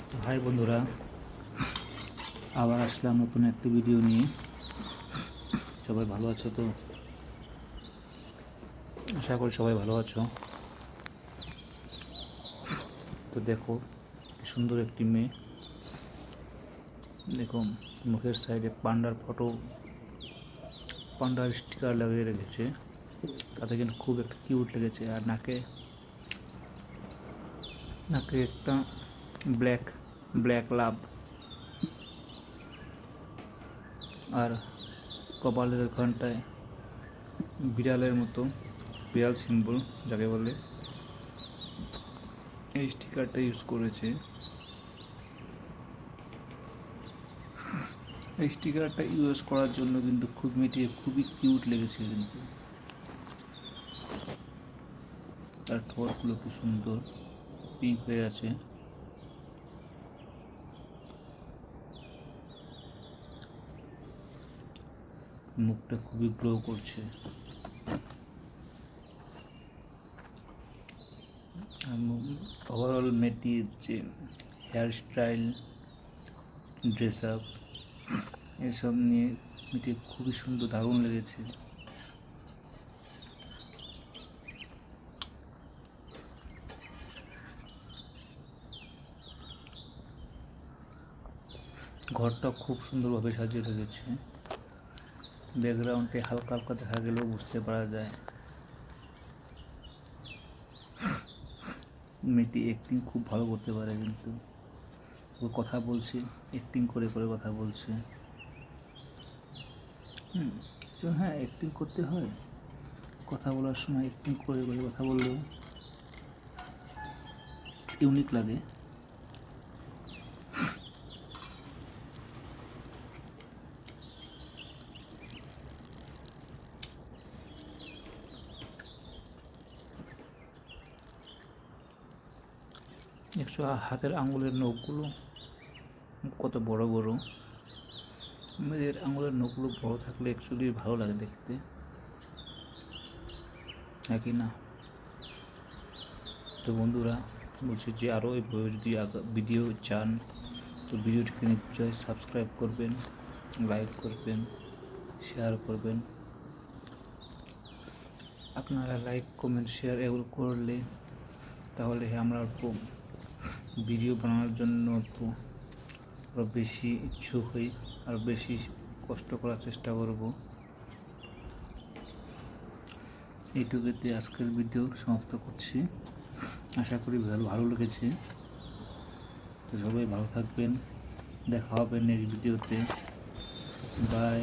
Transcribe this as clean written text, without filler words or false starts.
তো হাই বন্ধুরা, আবার আসলাম নতুন একটি ভিডিও নিয়ে। সবাই ভালো আছো তো? আশা করি সবাই ভালো আছো। তো দেখো কি সুন্দর একটি মেয়ে, দেখো মুখের সাইডে পান্ডার ফটো, পান্ডার স্টিকার লাগিয়ে রেখেছে। তাতে কিন্তু খুব একটা কিউট লেগেছে। আর নাকে নাকে একটা ব্ল্যাক ব্ল্যাক লাভ, আর কপালের ওখানটায় বিড়ালের মতো, বিড়াল সিম্বল যাকে বলে, এই স্টিকারটা ইউজ করেছে। এই স্টিকারটা ইউজ করার জন্য কিন্তু মেয়েটিকে খুবই কিউট লেগেছে। কিন্তু তার ঠোঁটগুলো খুব সুন্দর পিঙ্ক হয়ে আছে। মুখটা খুবই গ্লো করছে। ওভারঅল মেয়েটির যে হেয়ার স্টাইল, ড্রেস আপ, এসব নিয়ে মেয়েটি খুবই সুন্দর, দারুণ লেগেছে। ঘরটা খুব সুন্দরভাবে সাজিয়ে রেখেছে। ব্যাকগ্রাউন্ডে হালকা হালকা দেখা গেলেও বুঝতে পারা যায়। মেয়েটি অ্যাক্টিং খুব ভালো করতে পারে, কিন্তু ও কথা বলছে, অ্যাক্টিং করে করে কথা বলছে। তো হ্যাঁ, অ্যাক্টিং করতে হয়। কথা বলার সময় অ্যাক্টিং করে করে কথা বললেও ইউনিক লাগে। একশো হাতের আঙুলের নখগুলো কত বড় বড়। মেয়েদের আঙুলের নখগুলো বড় থাকলে অ্যাকচুয়ালি ভালো লাগে দেখতে, হ্যাঁ কি না? তো বন্ধুরা, বলছি যে আরও এইভাবে যদি ভিডিও চান তো ভিডিওটিকে নিশ্চয়ই সাবস্ক্রাইব করবেন, লাইক করবেন, শেয়ার করবেন। আপনারা লাইক, কমেন্ট, শেয়ার এগুলো করলে তাহলে আমরা ভিডিও বানানোর জন্য আরও বেশি ইচ্ছুক হই, আরও বেশি কষ্ট করার চেষ্টা করব। এইটুকুতে আজকের ভিডিও সমাপ্ত করছি। আশা করি ভালো লেগেছে। তো সবাই ভালো থাকবেন, দেখা হবে নেক্সট ভিডিওতে। বাই।